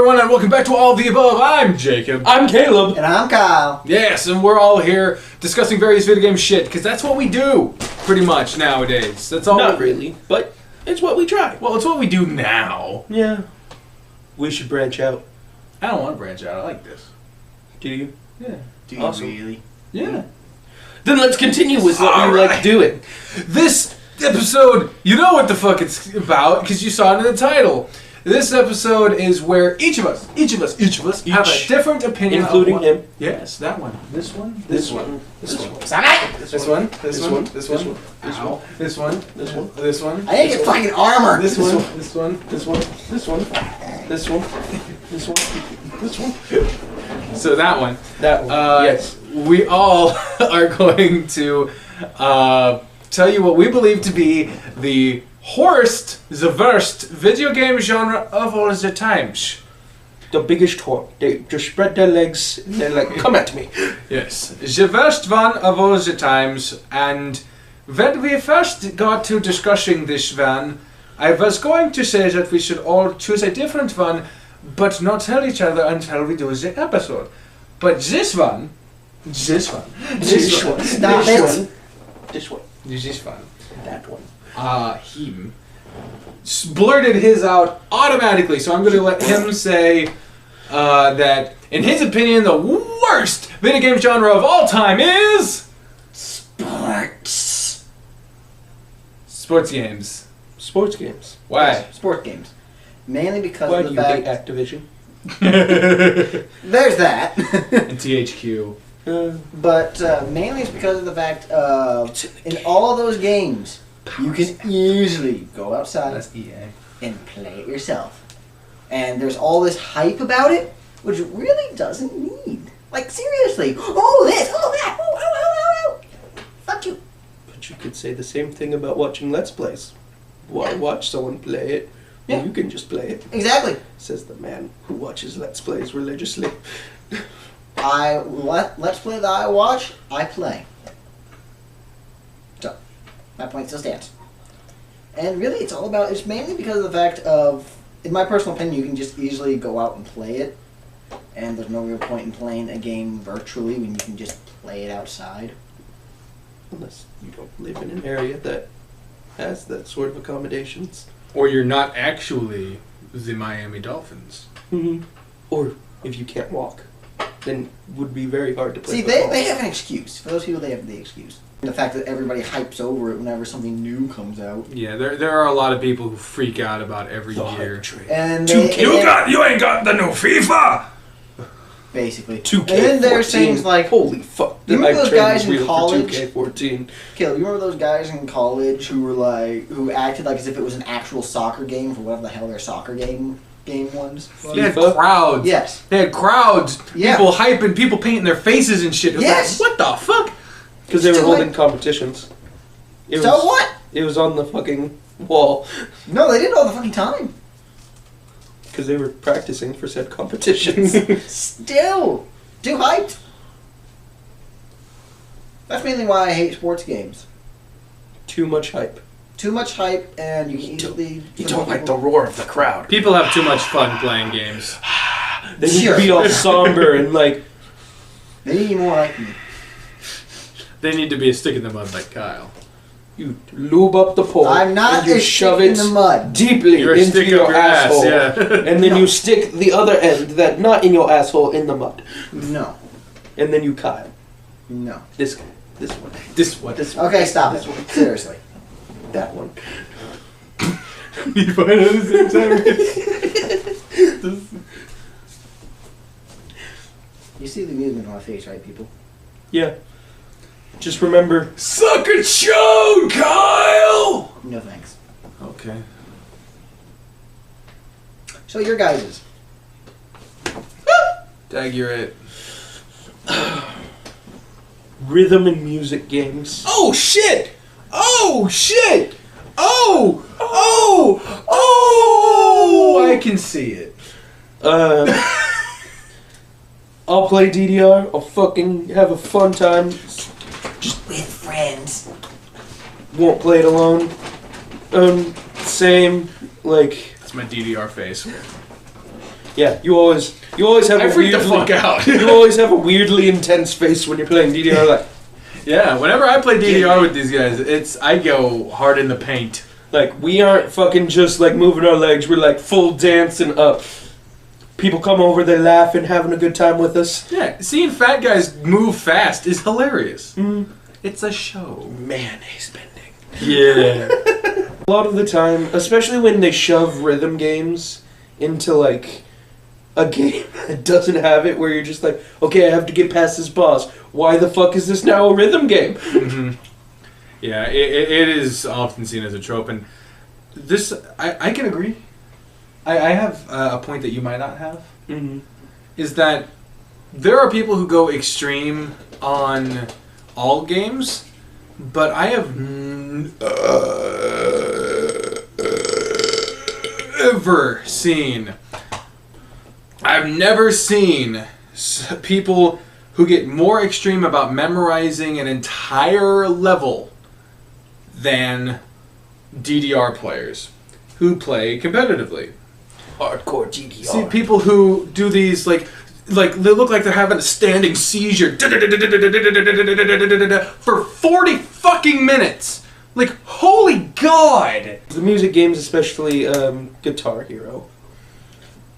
everyone, and welcome back to All of the Above. I'm Jacob. I'm Caleb. And I'm Kyle. Yes, and we're all here discussing various video game shit, because that's what we do, pretty much, nowadays. That's all. Not really, but it's what we try. Well, it's what we do now. Yeah. We should branch out. I don't want to branch out. I like this. Do you? Yeah. Do you Awesome. really? Yeah. Then let's continue with what All we right. like doing. This episode, you know what the fuck it's about, because you saw it in the title. This episode is where each of us have a different opinion. Including of him. Yes, that one. This one. This one. This one. This one. This one. This one. This one. Ow. This one. This one. This one. I need to get fucking armor. This one. This one. This one. This one. This one. This one. This one. So that one. That one. Yes. We all are going to tell you what we believe to be the worst video game genre of all the times. The biggest whore. They just spread their legs and they're like, come at me. Yes, the worst one of all the times. And when we first got to discussing this one, I was going to say that we should all choose a different one, but not tell each other until we do the episode. But this one. This one. Stop it. This one. This one. That one. He blurted his out automatically, so I'm going to let him say that, in his opinion, the worst video game genre of all time is... Sports. Sports games. Sports games. Why? Sport games. Mainly because Why of do the you hate fact... Activision? There's that. And THQ. But mainly it's because of the fact in all those games, you can easily go outside That's EA. and play it yourself. And there's all this hype about it, which really doesn't need. Like, seriously. Oh, this. Oh, that. Oh. Fuck you. But you could say the same thing about watching Let's Plays. Why watch someone play it? Well, Yeah. you can just play it. Exactly. Says the man who watches Let's Plays religiously. Let's Play that I watch, I play. So, my point still stands. And really, it's mainly because of the fact of, in my personal opinion, you can just easily go out and play it. And there's no real point in playing a game virtually when you can just play it outside. Unless you don't live in an area that has that sort of accommodations. Or you're not actually the Miami Dolphins. Mm-hmm. Or if you can't walk, then it would be very hard to play See, football. they have an excuse. For those people, they have the excuse. And the fact that everybody hypes over it whenever something new comes out. Yeah, there are a lot of people who freak out about every The year. hype train. And You ain't got the new FIFA! basically. 2K14. And then there's things like, Holy fuck. You the remember hype those train guys was in real for college? 2K14. Caleb, you remember those guys in college who acted like as if it was an actual soccer game for whatever the hell their soccer game was? They had FIFA? crowds. Yes. They had crowds. Yeah. People hyping, people painting their faces and shit. It was Yes. like, what the fuck? Because they were Still holding like- competitions. It So was, what? It was on the fucking wall. No, they did it all the fucking time. Because they were practicing for said competitions. Still. Too hyped. That's mainly why I hate sports games. Too much hype. Too much hype, and you can easily... You don't like the roar of the crowd. People have too much fun playing games. They need Sure. to be all somber and like... They need more like me. They need to be a stick in the mud like Kyle. You lube up the pole. I'm not and you a shove stick it in the mud. deeply You're a into stick your up your asshole. ass, yeah. And then No. you stick the other end that not in your asshole in the mud. No. And then you Kyle. No. This guy. This one. This one. This one. Okay, stop This it. one. Seriously. That one. You find it at the same time? You see the amusement on my face, right, people? Yeah. Just remember. Suck a chode, Kyle! No thanks. Okay. So your guys's. Dag, you're it. Rhythm and music games. Oh, shit! Oh, shit! Oh! Oh! Oh! I can see it. I'll play DDR. I'll fucking have a fun time. Just with friends. Won't play it alone. Same. Like, That's my DDR face. Yeah, you always have I freak the fuck out. You always have a weirdly intense face when you're playing DDR. Like, yeah, whenever I play DDR with these guys, I go hard in the paint. like we aren't fucking just like moving our legs. We're like full dancing up. People come over, they laugh and having a good time with us. Yeah, seeing fat guys move fast is hilarious. It's a show. Mayonnaise bending. Yeah. A lot of the time, especially when they shove rhythm games into like a game that doesn't have it, where you're just like, okay, I have to get past this boss. Why the fuck is this now a rhythm game? Yeah, it is often seen as a trope, and this I can agree. I have a point that you might not have. Is that there are people who go extreme on all games, but I have I've never seen people who get more extreme about memorizing an entire level than DDR players who play competitively. Hardcore GDR. See, people who do these, like they look like they're having a standing seizure for 40 fucking minutes. Like, holy God! The music games, especially Guitar Hero.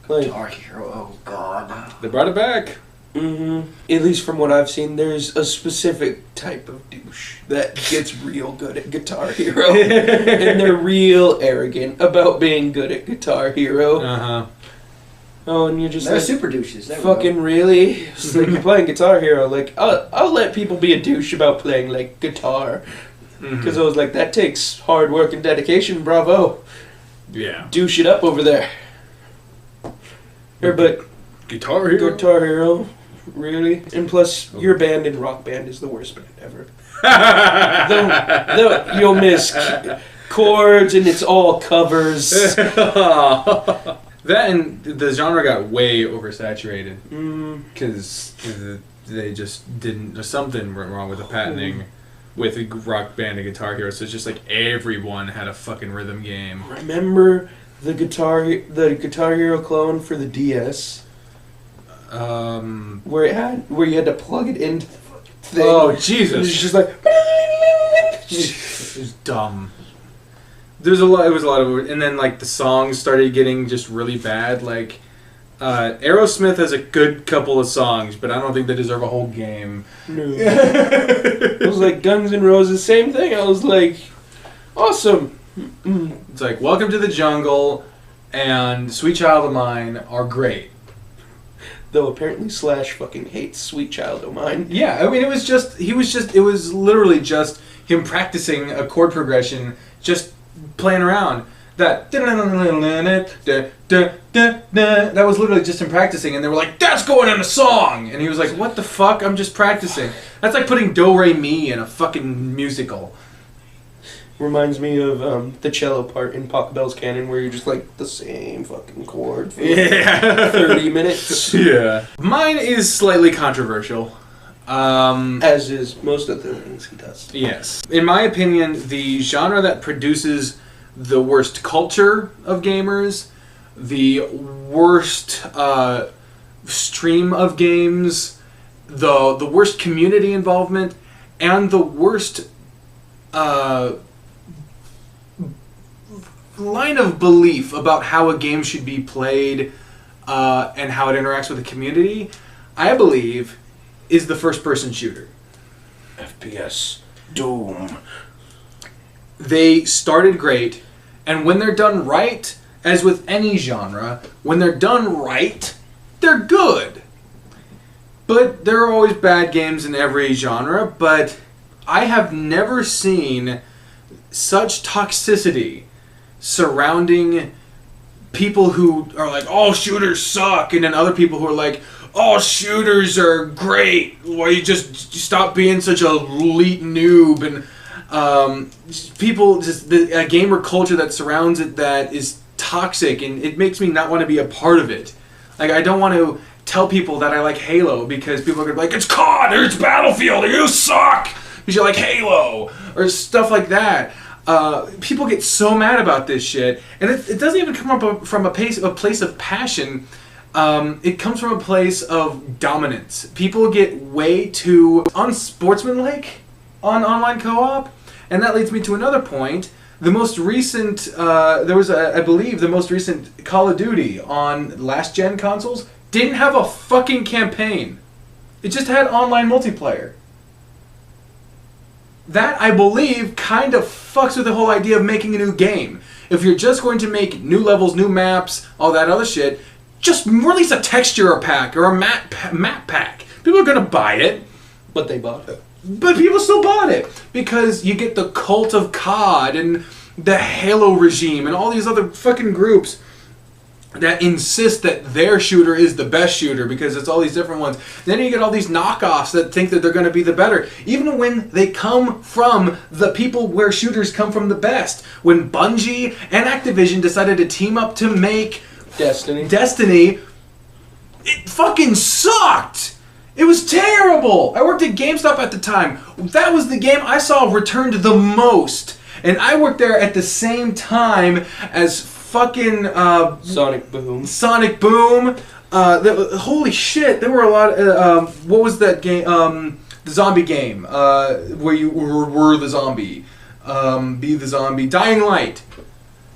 Like, Guitar Hero, oh God. They brought it back. At least from what I've seen, there's a specific type of douche that gets real good at Guitar Hero. And they're real arrogant about being good at Guitar Hero. Uh-huh. Oh, and you're just They're like, super douches. There we fucking really? It's like, you're playing Guitar Hero. Like, I'll let people be a douche about playing, like, guitar. Because I was like, that takes hard work and dedication, bravo. Yeah. Douche it up over there. But Guitar Hero? Guitar Hero, really? And plus, your band in Rock Band is the worst band ever. You'll miss chords and it's all covers. That and the genre got way oversaturated. Because they just didn't... There's something wrong with the patenting with Rock Band and Guitar Hero. So it's just like everyone had a fucking rhythm game. Remember the Guitar Hero clone for the DS? Where you had to plug it into the fucking thing. Oh, Jesus. It was just like... It was dumb. It was a lot of... And then, like, the songs started getting just really bad. Like, Aerosmith has a good couple of songs, but I don't think they deserve a whole game. No. It was like Guns N' Roses, same thing. I was like, awesome. It's like, Welcome to the Jungle and Sweet Child of Mine are great. Though apparently Slash fucking hates Sweet Child O' Mine. Yeah, I mean, it was literally just him practicing a chord progression, just playing around. That was literally just him practicing, and they were like, that's going in a song! And he was like, what the fuck? I'm just practicing. That's like putting Do Re Mi in a fucking musical. Reminds me of the cello part in Pachelbel's Canon, where you're just like the same fucking chord for 30 minutes. Yeah. Mine is slightly controversial. As is most of the things he does. Yes. In my opinion, the genre that produces the worst culture of gamers, the worst stream of games, the worst community involvement, and the worst line of belief about how a game should be played and how it interacts with the community, I believe, is the first-person shooter. FPS. Doom. They started great, and when they're done right, as with any genre, when they're done right, they're good. But there are always bad games in every genre, but I have never seen such toxicity surrounding people who are like, oh, shooters suck, and then other people who are like, oh, shooters are great, why you just stop being such a elite noob, and people, just a gamer culture that surrounds it that is toxic, and it makes me not want to be a part of it. Like, I don't want to tell people that I like Halo because people are going to be like, it's COD, or it's Battlefield, or you suck because you like Halo, or stuff like that. People get so mad about this shit, and it doesn't even come up from a place of passion. it comes from a place of dominance. People get way too unsportsmanlike on online co-op, and that leads me to another point. The most recent, I believe, the most recent Call of Duty on last-gen consoles didn't have a fucking campaign. It just had online multiplayer. That, I believe, kind of fucks with the whole idea of making a new game. If you're just going to make new levels, new maps, all that other shit, just release a texture pack or a map pack. People are going to buy it. But they bought it. But people still bought it. Because you get the cult of COD and the Halo regime and all these other fucking groups that insist that their shooter is the best shooter because it's all these different ones. Then you get all these knockoffs that think that they're going to be the better, even when they come from the people where shooters come from the best. When Bungie and Activision decided to team up to make Destiny, it fucking sucked! It was terrible! I worked at GameStop at the time. That was the game I saw returned the most. And I worked there at the same time as fucking Sonic Boom. Holy shit! There were a lot. What was that game? The zombie game where you were the zombie, be the zombie. Dying Light.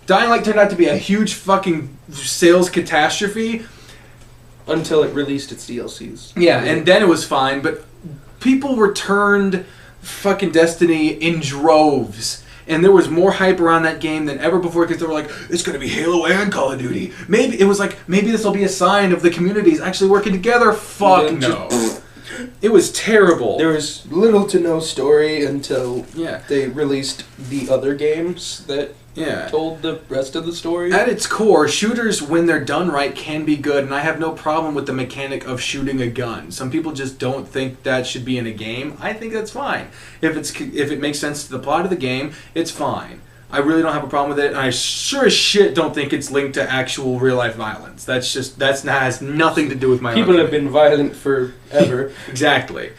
Dying Light turned out to be a huge fucking sales catastrophe until it released its DLCs. Yeah, and then it was fine. But people returned fucking Destiny in droves. And there was more hype around that game than ever before because they were like, it's going to be Halo and Call of Duty. Maybe this will be a sign of the communities actually working together. Fuck no. It was terrible. There was little to no story until they released the other games that told the rest of the story. At its core, shooters, when they're done right, can be good, and I have no problem with the mechanic of shooting a gun. Some people just don't think that should be in a game. I think that's fine. If it makes sense to the plot of the game, it's fine. I really don't have a problem with it, and I sure as shit don't think it's linked to actual real-life violence. Has nothing to do with my People have been violent forever. Exactly.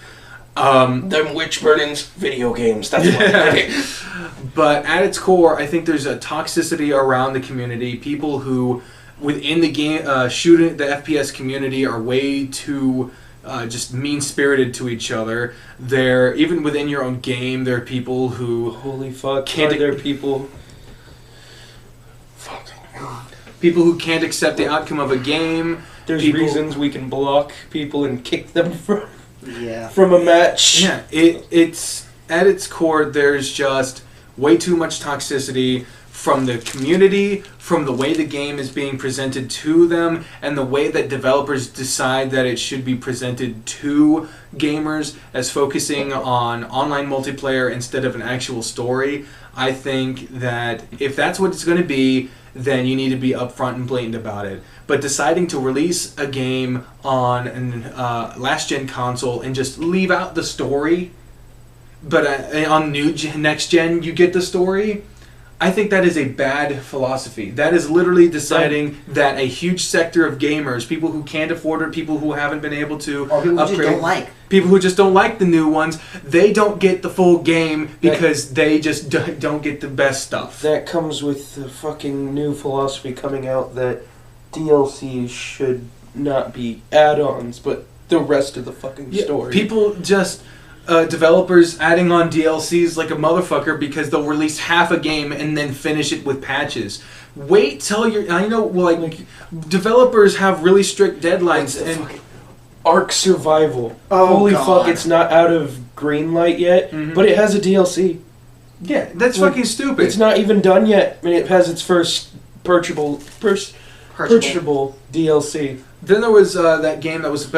Them witch burnings, video games, that's what. But at its core, I think there's a toxicity around the community. People who, within the game, shooting the FPS community are way too just mean-spirited to each other. Even within your own game, there are people who... Holy fuck, there are people... People who can't accept the outcome of a game. There's reasons we can block people and kick them from a match. Yeah, it's at its core, there's just way too much toxicity from the community, from the way the game is being presented to them, and the way that developers decide that it should be presented to gamers as focusing on online multiplayer instead of an actual story. I think that if that's what it's going to be, then you need to be upfront and blatant about it. But deciding to release a game on an last-gen console and just leave out the story, but on next gen you get the story, I think that is a bad philosophy. That is literally deciding that a huge sector of gamers, people who can't afford it, people who haven't been able to or people who just don't like. People who just don't like the new ones, they don't get the full game because they just don't get the best stuff. That comes with the fucking new philosophy coming out that DLCs should not be add-ons, but the rest of the fucking story. People just... developers adding on DLCs like a motherfucker because they'll release half a game and then finish it with patches. Wait till you're... I know, developers have really strict deadlines and... Ark Survival. Oh, holy God. fuck, it's not out of Greenlight yet, but it has a DLC. Yeah, that's fucking stupid. It's not even done yet, and it has its first purchasable DLC. Then there was that game that was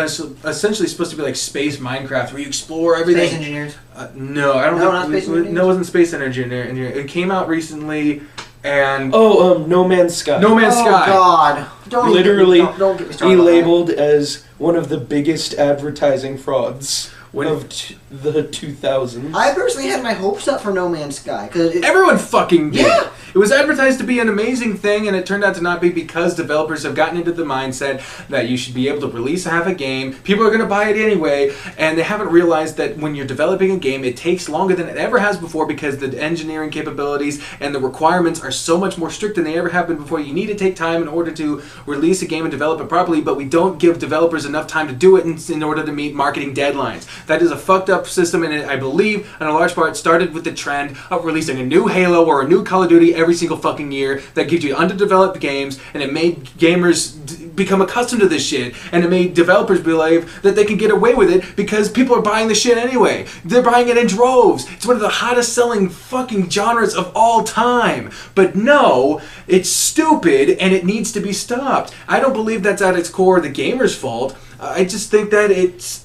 essentially supposed to be like Space Minecraft, where you explore everything. Space Engineers? No, I don't No, think not Space Engineers? No, it wasn't Space Engineer. It came out recently, and... No Man's Sky. No Man's Sky. Oh, God. Don't get me started labeled as one of the biggest advertising frauds of the 2000s. I personally had my hopes up for No Man's Sky. Cause everyone fucking did. Yeah. It was advertised to be an amazing thing, and it turned out to not be because developers have gotten into the mindset that you should be able to release half a game. People are going to buy it anyway, and they haven't realized that when you're developing a game, it takes longer than it ever has before because the engineering capabilities and the requirements are so much more strict than they ever have been before. You need to take time in order to release a game and develop it properly, but we don't give developers enough time to do it in order to meet marketing deadlines. That is a fucked up system, and I believe, in a large part, started with the trend of releasing a new Halo or a new Call of Duty every single fucking year that gives you underdeveloped games, and it made gamers become accustomed to this shit, and it made developers believe that they can get away with it because people are buying the shit anyway. They're buying it in droves. It's one of the hottest selling fucking genres of all time. But no, it's stupid and it needs to be stopped. I don't believe that's at its core the gamer's fault. I just think that it's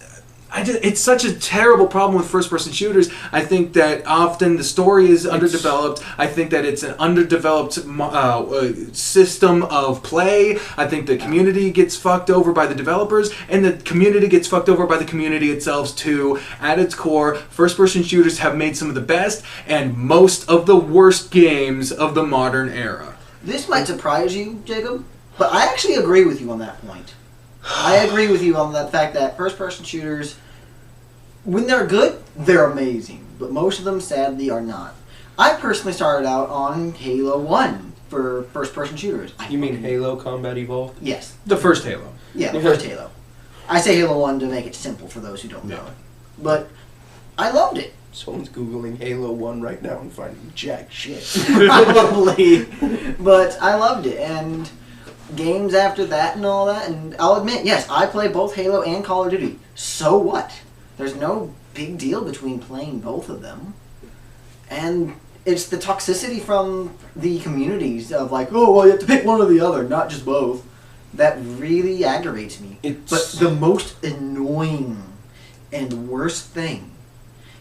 such a terrible problem with first-person shooters. I think that often the story is underdeveloped. I think that it's an underdeveloped system of play. I think the community gets fucked over by the developers, and the community gets fucked over by the community itself too. At its core, first-person shooters have made some of the best and most of the worst games of the modern era. This might surprise you, Jacob, but I actually agree with you on that point. I agree with you on the fact that first-person shooters, when they're good, they're amazing. But most of them, sadly, are not. I personally started out on Halo 1 for first-person shooters. You mean Halo Combat Evolved? Yes. The first Halo. Yeah, the first Halo. I say Halo 1 to make it simple for those who don't know it. But I loved it. Someone's Googling Halo 1 right now and finding jack shit. Probably. But I loved it. And games after that and all that, and I'll admit, yes, I play both Halo and Call of Duty. So what? There's no big deal between playing both of them. And it's the toxicity from the communities of like, oh, well, you have to pick one or the other, not just both. That really aggravates me. But the most annoying and worst thing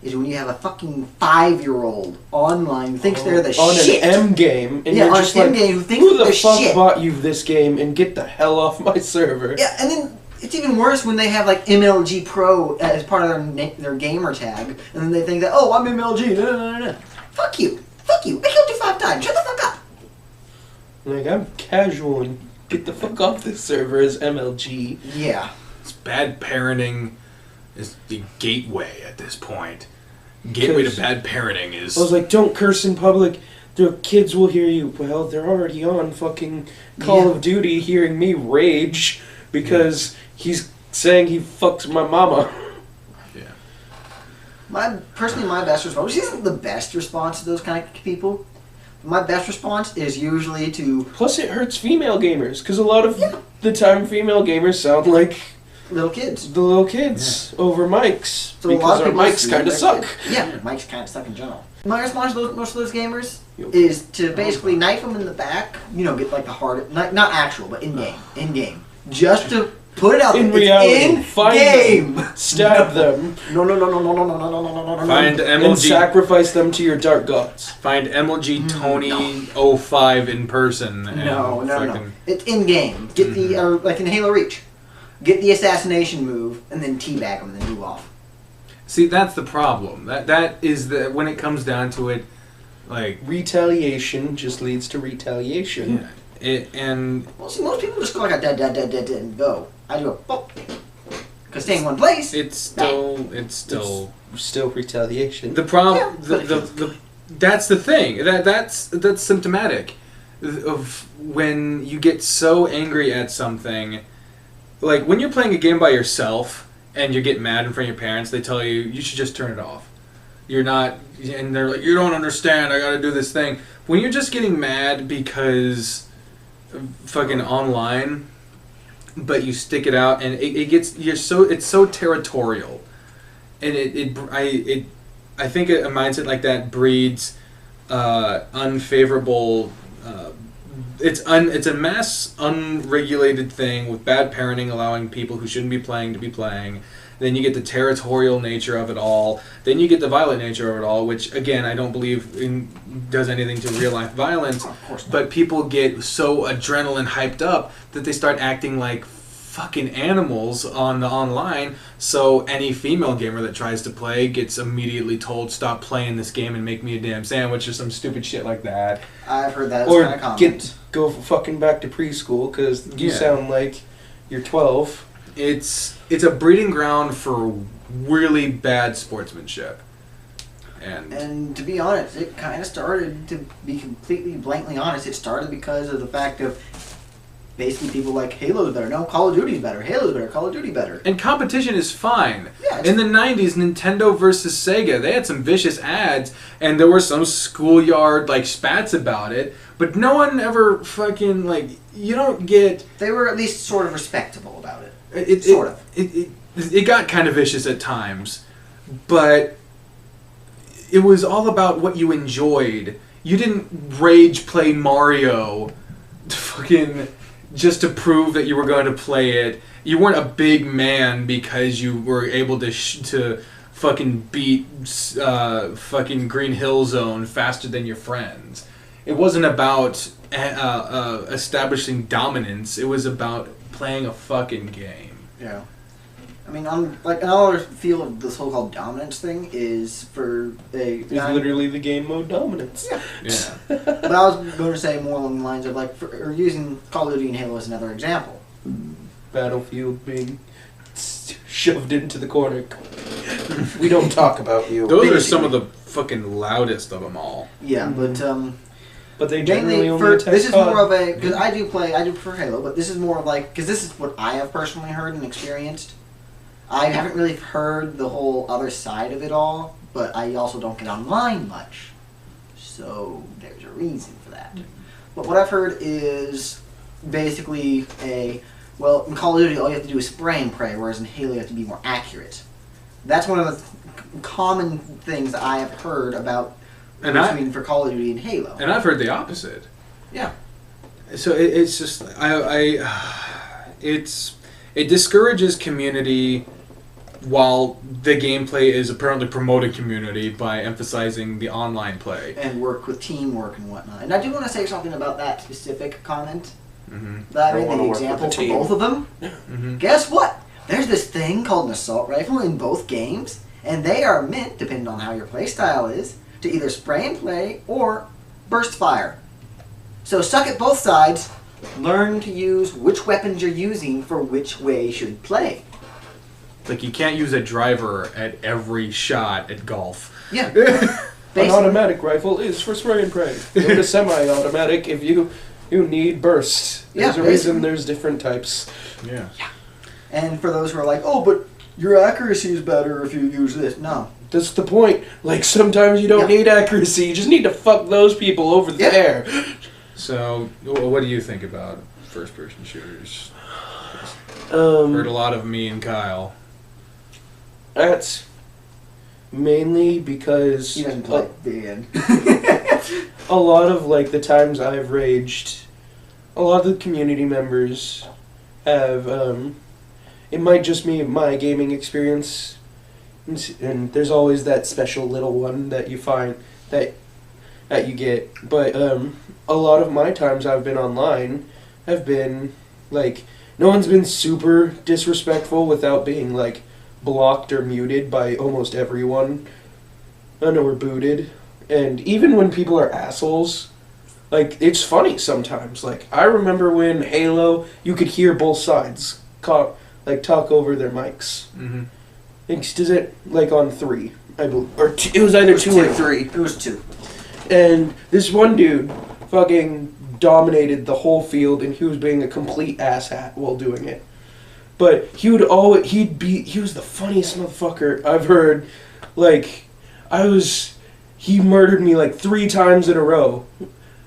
is when you have a fucking 5-year-old online who thinks they're the shit. On an M game, and yeah, you're just like, game who thinks who the they're fuck shit. bought you this game and get the hell off my server? Yeah, and then it's even worse when they have like MLG Pro as part of their gamer tag, and then they think that, oh, I'm MLG. No. Fuck you. Fuck you. I killed you 5 times. Shut the fuck up. Like, I'm casual and get the fuck off this server as MLG. Yeah. It's bad parenting is the gateway at this point. Gateway to bad parenting is... I was like, don't curse in public. The kids will hear you. Well, they're already on fucking Call of Duty hearing me rage because he's saying he fucks my mama. Yeah. Personally, my best response, which isn't the best response to those kind of people, my best response is usually to... Plus it hurts female gamers, because a lot of the time female gamers sound like... little kids. The little kids over mics, So because our mics kind of suck. Yeah, mics kind of suck in general. My response to most of those gamers is to basically knife them in the back, get like the hard... Not actual, but in-game. In-game. Just to put it out there. In reality, find game. them, stab them, No. Find and MLG... sacrifice them to your dark gods. Find MLG Tony 05 in person. And No. It's in-game. Get the... like in Halo Reach. Get the assassination move, and then teabag them, and then move off. See, that's the problem. That is when it comes down to it, like... Retaliation just leads to retaliation. Yeah. Well, see, most people just go like a dead, and go. I do a boop. Because staying in one place... It's still retaliation. The problem... That's the thing. That's symptomatic of when you get so angry at something... Like, when you're playing a game by yourself and you get mad in front of your parents, they tell you should just turn it off. You're not... And they're like, you don't understand, I gotta do this thing. When you're just getting mad because fucking online, but you stick it out, and it's so territorial. And I think a mindset like that breeds unfavorable... It's a mass unregulated thing with bad parenting allowing people who shouldn't be playing to be playing. Then you get the territorial nature of it all. Then you get the violent nature of it all, which again I don't believe does anything to real life violence. Of course not. But people get so adrenaline hyped up that they start acting like fucking animals on the online, so any female gamer that tries to play gets immediately told, stop playing this game and make me a damn sandwich or some stupid shit like that. I've heard that Or kind of comment. go fucking back to preschool because you Yeah. sound like you're 12. It's a breeding ground for really bad sportsmanship. And to be honest, it kind of started, to be completely blankly honest, it started because of the fact of basically people like Halo's better. No, Call of Duty's better. Halo's better. Call of Duty better. And competition is fine. Yeah, In the 90s, Nintendo versus Sega, they had some vicious ads, and there were some schoolyard, like, spats about it, but no one ever fucking, like, you don't get... They were at least sort of respectable about it. It got kind of vicious at times, but it was all about what you enjoyed. You didn't rage play Mario fucking just to prove that you were going to play it. You weren't a big man because you were able to fucking beat fucking Green Hill Zone faster than your friends. It wasn't about establishing dominance. It was about playing a fucking game. Yeah. I mean, another feel of the so-called dominance thing is for It's literally the game mode dominance. Yeah. But I was going to say more along the lines of or using Call of Duty and Halo as another example. Battlefield being shoved into the corner. We don't talk about you. Those are some of the fucking loudest of them all. Yeah, But they generally only attack this is COD. more of a, because I do prefer Halo, but this is more of because this is what I have personally heard and experienced. I haven't really heard the whole other side of it all, but I also don't get online much. So there's a reason for that. But what I've heard is basically in Call of Duty all you have to do is spray and pray, whereas in Halo you have to be more accurate. That's one of the common things that I have heard about for Call of Duty and Halo. And I've heard the opposite. Yeah. So it's just it discourages community, while the gameplay is apparently promoting community by emphasizing the online play. And work with teamwork and whatnot. And I do want to say something about that specific comment. Mm-hmm. That I made the example for both of them. Mm-hmm. Guess what? There's this thing called an assault rifle in both games, and they are meant, depending on how your playstyle is, to either spray and play or burst fire. So suck at both sides. Learn to use which weapons you're using for which way you should play. Like, you can't use a driver at every shot at golf. Yeah. An automatic rifle is for spray and pray. Go to semi-automatic if you need burst. There's a reason there's different types. Yeah. And for those who are like, oh, but your accuracy is better if you use this. No. That's the point. Like, sometimes you don't need accuracy. You just need to fuck those people over there. So, what do you think about first-person shooters? Heard Heard a lot of me and Kyle. That's mainly because He doesn't play the end. a lot of the times I've raged, a lot of the community members have it might just be my gaming experience, and there's always that special little one that you find that you get, but a lot of my times I've been online have been no one's been super disrespectful without being blocked or muted by almost everyone, or booted. And even when people are assholes, it's funny sometimes. I remember when Halo, you could hear both sides talk over their mics. Mm-hmm. Does it on 3, I believe, or it was either 2 or 3. It was 2. And this one dude fucking dominated the whole field, and he was being a complete asshat while doing it. But he was the funniest motherfucker I've heard. He murdered me 3 times in a row.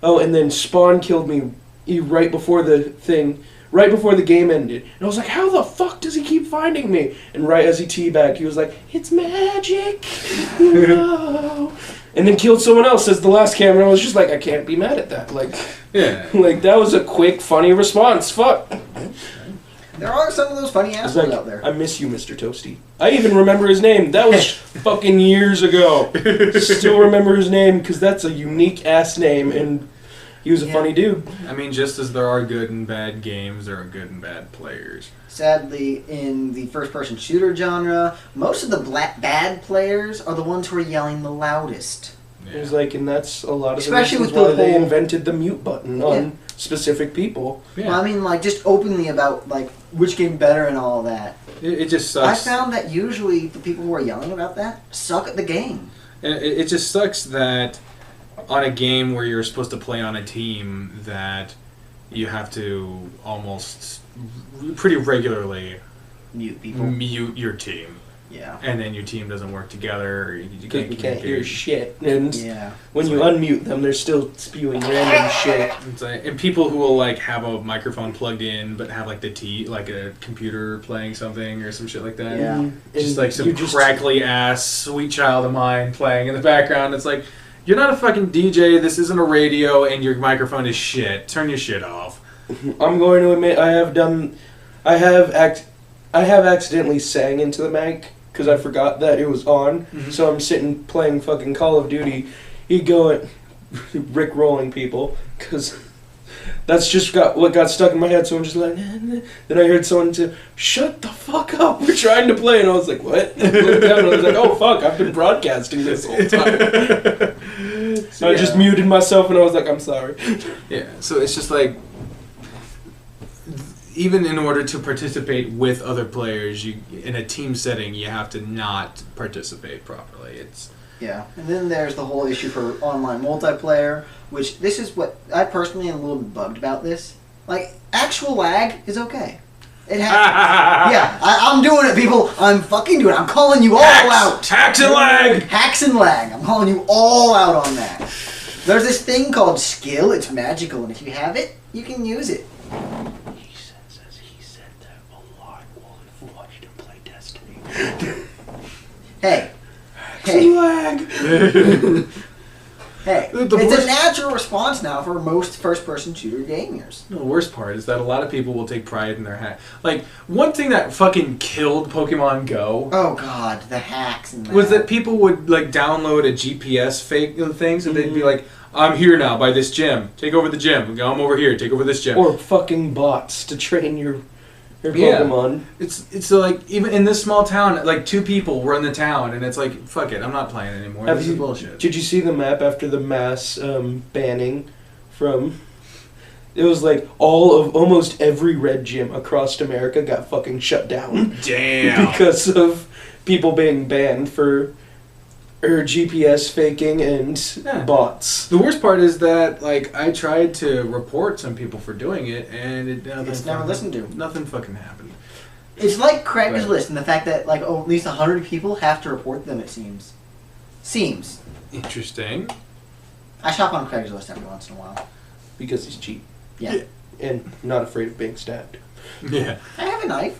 Oh, and then Spawn killed me right before the game ended. And I was like, how the fuck does he keep finding me? And right as he teabagged, he was like, it's magic. No. And then killed someone else as the last camera. I was just like, I can't be mad at that. That was a quick, funny response. Fuck. There are some of those funny assholes out there. I miss you, Mr. Toasty. I even remember his name. That was fucking years ago. Still remember his name because that's a unique ass name, and He was a funny dude. I mean, just as there are good and bad games, there are good and bad players. Sadly, in the first-person shooter genre, most of the bad players are the ones who are yelling the loudest. It was like, and that's a lot of Especially the with reasons the why they whole- invented the mute button on specific people. Yeah. Well, I mean, like, just openly about, like, which game better and all that. It just I sucks. found that usually the people who are yelling about that suck at the game. It just sucks that on a game where you're supposed to play on a team that you have to almost pretty regularly Mute people. mute your team. Yeah. And then your team doesn't work together. You Because we can't hear communicate. shit. And Yeah. when you unmute them, they're still spewing random shit. It's like, and people who will like have a microphone plugged in but have like like a computer playing something or some shit like that. Yeah. Just And like some you just- crackly ass sweet child of mine playing in the background. It's like, you're not a fucking DJ, this isn't a radio, and your microphone is shit. Turn your shit off. I'm going to admit I have accidentally sang into the mic because I forgot that it was on. Mhm. So I'm sitting playing fucking Call of Duty. You going Rick rolling people because that's just what got stuck in my head. So I'm just like, then I heard someone say, "Shut the fuck up! We're trying to play," and I was like, "What?" I looked down and I was like, "Oh fuck! I've been broadcasting this whole time." So I just muted myself and I was like, "I'm sorry." Yeah, so it's just like, even in order to participate with other players, you in a team setting, you have to not participate properly. It's Yeah. And then there's the whole issue for online multiplayer, which this is what I personally am a little bit bugged about this. Like, actual lag is okay. It happens. Yeah, I'm doing it, people. I'm fucking doing it. I'm calling you all out. Hacks and lag! Hacks and lag. I'm calling you all out on that. There's this thing called skill. It's magical, and if you have it, you can use it. He said that a lot while I've watched him play Destiny. Hey. Hey. Lag. Hey. The It's worst- a natural response now for most first-person shooter gamers. The worst part is that a lot of people will take pride in their hack. Like, one thing that fucking killed Pokemon Go Oh god, the hacks and was that people would like download a GPS fake things and they'd be like, "I'm here now by this gym. Take over the gym. I'm over here. Take over this gym." Or fucking bots to train your Yeah. Pokemon. It's like even in this small town, like 2 people were in the town, and it's like, fuck it, I'm not playing anymore. This is bullshit. Did you see the map after the mass banning from? It was like almost every red gym across America got fucking shut down Damn. because of people being banned for GPS faking and bots. The worst part is that like I tried to report some people for doing it, and It's never listened to. Nothing fucking happened. It's like Craigslist and the fact that like at least 100 people have to report them. It seems. Interesting. I shop on Craigslist every once in a while. Because he's cheap Yeah. and not afraid of being stabbed. Yeah. I have a knife.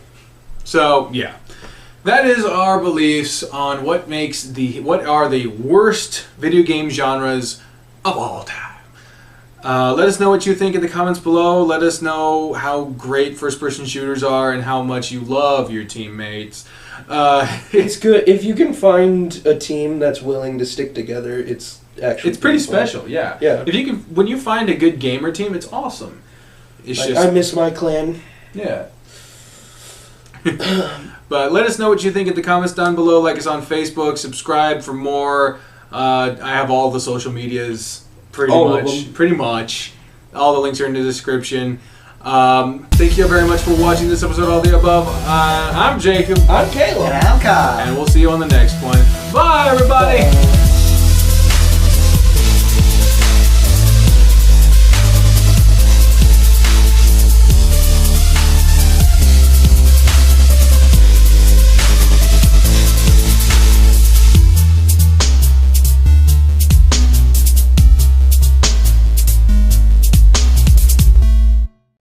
So yeah, that is our beliefs on what are the worst video game genres of all time. Let us know what you think in the comments below. Let us know how great first-person shooters are and how much you love your teammates. It's good if you can find a team that's willing to stick together. It's actually It's pretty fun. special, yeah. Yeah. If you can, when you find a good gamer team, it's awesome. It's Like, just I miss my clan. yeah. But let us know what you think in the comments down below. Like us on Facebook, subscribe for more. I have all the social medias pretty All of much. them. Pretty much. All the links are in the description. Thank you very much for watching this episode of All the Above. I'm Jacob. I'm Caleb. And I'm Kyle. And we'll see you on the next one. Bye, everybody!